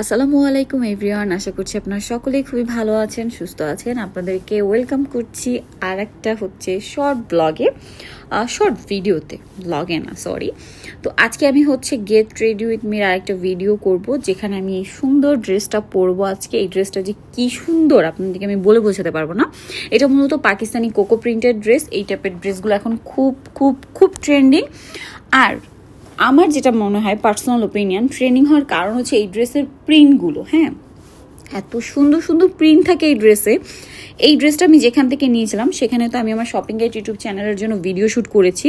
আসসালামু আলাইকুম এভরিওয়ান, আশা করছি আপনারা সকলেই খুবই ভালো আছেন, সুস্থ আছেন। আপনাদেরকে ওয়েলকাম করছি আর একটা হচ্ছে শর্ট ব্লগে, শর্ট ভিডিওতে, ব্লগে না সরি। তো আজকে আমি হচ্ছে গেট রেডি উইথ মির আরেকটা ভিডিও করব, যেখানে আমি এই সুন্দর ড্রেসটা পরবো। আজকে এই ড্রেসটা যে কি সুন্দর আপনাদেরকে আমি বলে বোঝাতে পারবো না। এটা মূলত পাকিস্তানি কোকো প্রিন্টেড ড্রেস। এই টাইপের ড্রেসগুলো এখন খুব খুব খুব ট্রেন্ডিং। আর আমার যেটা মনে হয় পার্সোনাল ওপিনিয়ন, ট্রেন্ডিং হওয়ার কারণ হচ্ছে এই ড্রেসের প্রিন্টগুলো। হ্যাঁ, এত সুন্দর সুন্দর প্রিন্ট থাকে এই ড্রেসে। এই ড্রেসটা আমি যেখান থেকে নিয়েছিলাম সেখানে তো আমি আমার শপিং গাইড ইউটিউব চ্যানেলের জন্য ভিডিও শ্যুট করেছি,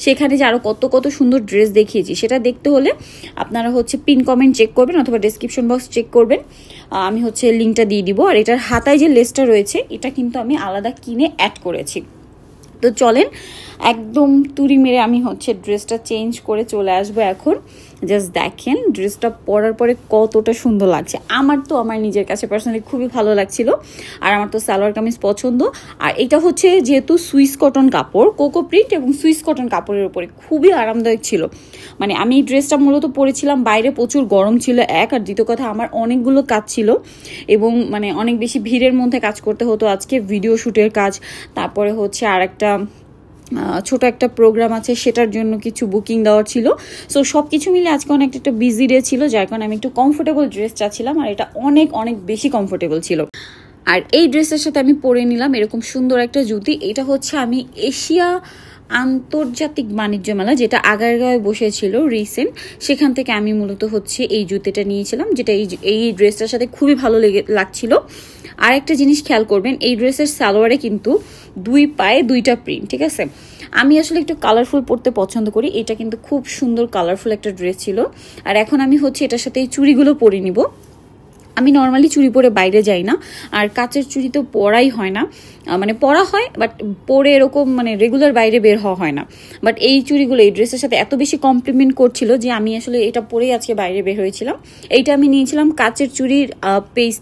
সেখানে যে আরও কত কত সুন্দর ড্রেস দেখিয়েছি। সেটা দেখতে হলে আপনারা হচ্ছে পিন কমেন্ট চেক করবেন অথবা ডেসক্রিপশন বক্স চেক করবেন, আমি হচ্ছে লিঙ্কটা দিয়ে দিব। আর এটার হাতায় যে লেসটা রয়েছে এটা কিন্তু আমি আলাদা কিনে অ্যাড করেছি। তো চলেন একদম তুড়ি মেরে আমি হচ্ছে ড্রেসটা চেঞ্জ করে চলে আসবো এখন। জাস্ট দেখেন ড্রেসটা পরার পরে কতটা সুন্দর লাগছে। আমার নিজের কাছে পার্সোনালি খুবই ভালো লাগছিল। আর আমার তো সালোয়ার কামিজ পছন্দ। আর এটা হচ্ছে যেহেতু সুইস কটন কাপড়, কোকো প্রিন্ট এবং সুইস কটন কাপড়ের উপরে খুবই আরামদায়ক ছিল। মানে আমি এই ড্রেসটা মূলত পরেছিলাম, বাইরে প্রচুর গরম ছিল এক, আর দ্বিতীয় কথা আমার অনেকগুলো কাজ ছিল এবং মানে অনেক বেশি ভিড়ের মধ্যে কাজ করতে হতো আজকে, ভিডিও শ্যুটের কাজ, তারপরে হচ্ছে আর একটা ছোট একটা প্রোগ্রাম আছে সেটার জন্য কিছু বুকিং দেওয়ার ছিল। সো সব কিছু মিলে আজকে অনেক একটা বিজি ডে ছিল, যার কারণে আমি একটু কমফোর্টেবল ড্রেস চাচ্ছিলাম। আর এটা অনেক অনেক বেশি কমফোর্টেবল ছিল। আর এই ড্রেসের সাথে আমি পরে নিলাম এরকম সুন্দর একটা জুতি। এটা হচ্ছে আমি এশিয়া আন্তর্জাতিক বাণিজ্য মেলা, যেটা আগারগাঁওয়ে বসেছিল রিসেন্ট, সেখান থেকে আমি মূলত হচ্ছে এই জুতিটা নিয়েছিলাম, যেটা এই ড্রেসটার সাথে খুবই ভালো লাগছিল। আর একটা জিনিস খেয়াল করবেন, এই ড্রেসের সালোয়ারে কিন্তু দুই পায়ে দুইটা প্রিন্ট, ঠিক আছে। আমি আসলে একটু কালারফুল পরতে পছন্দ করি, এটা কিন্তু খুব সুন্দর কালারফুল একটা ড্রেস ছিল। আর এখন আমি হচ্ছে এটার সাথে এই চুড়িগুলো পরে নিব। আমি নর্মালি চুড়ি পরে বাইরে যাই না, আর কাচের চুড়ি তো পরাই হয় না, মানে পরা হয় বাট পরে এরকম মানে রেগুলার বাইরে বের হওয়া হয় না। বাট এই চুড়িগুলো এই ড্রেসের সাথে এত বেশি কমপ্লিমেন্ট করছিল যে আমি আসলে এটা পরেই আজকে বাইরে বের হয়েছিলাম। এইটা আমি নিয়েছিলাম কাচের চুড়ির পেজ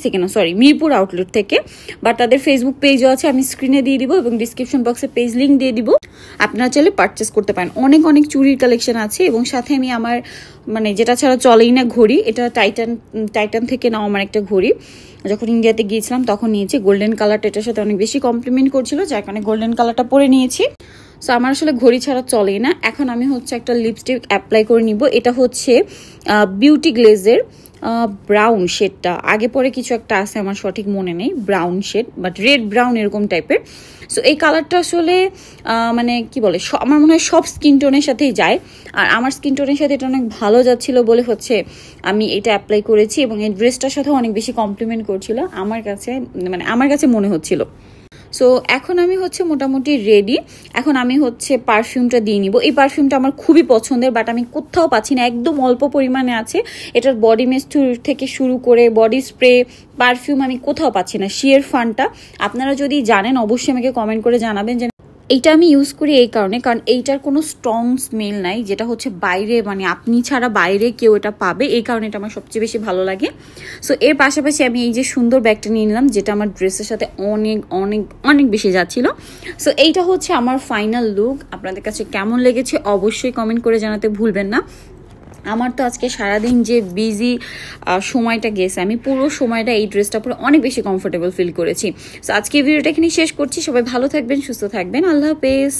থেকে না সরি মিরপুর আউটলেট থেকে। বাট তাদের ফেসবুক পেজও আছে, আমি স্ক্রিনে দিয়ে দিব এবং ডিসক্রিপশন বক্সে পেজ লিঙ্ক দিয়ে দিব, আপনারা চাইলে পারচেস করতে পারেন। অনেক অনেক চুড়ির কালেকশন আছে এবং সাথে আমি আমার মানে যেটা ছাড়া চলেই না ঘড়ি, এটা টাইটান থেকে নাও আমার একটা ঘড়ি, যখন ইন্ডিয়াতে গিয়েছিলাম তখন নিয়েছি। গোল্ডেন কালারটা এটার সাথে অনেক বেশি কমপ্লিমেন্ট করছিল, যার কারণে গোল্ডেন কালারটা পরে নিয়েছি। সো আমার আসলে ঘড়ি ছাড়া চলেই না। এখন আমি হচ্ছে একটা লিপস্টিক অ্যাপ্লাই করে নিব। এটা হচ্ছে বিউটি গ্লেজের ব্রাউন শেডটা, আগে পরে কিছু একটা আছে আমার সঠিক মনে নেই, brown shade but red brown এরকম টাইপের। সো এই কালারটা আসলে মানে কি বলে, আমার মনে হয় সব স্কিন টোনের সাথেই যায়। আর আমার স্কিন টোনের সাথে এটা অনেক ভালো যাচ্ছিল বলে হচ্ছে আমি এটা অ্যাপ্লাই করেছি এবং এই ড্রেসটার সাথেও অনেক বেশি কমপ্লিমেন্ট করছিল আমার কাছে মনে হচ্ছিল। সো এখন আমি হচ্ছে মোটামুটি রেডি। এখন আমি হচ্ছে পারফিউমটা দিয়ে নিব। এই পারফিউমটা আমার খুবই পছন্দের, বাট আমি কোথাও পাচ্ছি না, একদম অল্প পরিমাণে আছে। এটার বডি মিস্ট থেকে শুরু করে বডি স্প্রে পারফিউম আমি কোথাও পাচ্ছি না। শিয়ার ফানটা আপনারা যদি জানেন অবশ্যই আমাকে কমেন্ট করে জানাবেন যে এইটা আমি ইউজ করি এই কারণে, কারণ এইটার কোনো স্ট্রং স্মেল নাই, যেটা হচ্ছে বাইরে মানে আপনি ছাড়া বাইরে কেউ এটা পাবে, এই কারণে এটা আমার সবচেয়ে বেশি ভালো লাগে। সো এর পাশাপাশি আমি এই যে সুন্দর ব্যাগটা নিয়ে নিলাম, যেটা আমার ড্রেসের সাথে অনেক অনেক অনেক বেশি যাচ্ছিল। সো এইটা হচ্ছে আমার ফাইনাল লুক। আপনাদের কাছে কেমন লেগেছে অবশ্যই কমেন্ট করে জানাতে ভুলবেন না। আমার তো আজকে সারাদিন যে বিজি সময়টা গেছে, আমি পুরো সময়টা এই ড্রেসটা পরে অনেক বেশি কমফোর্টেবল ফিল করেছি। সো আজকে ভিডিওটা এখানে শেষ করছি। সবাই ভালো থাকবেন, সুস্থ থাকবেন, আল্লাহ হাফেজ।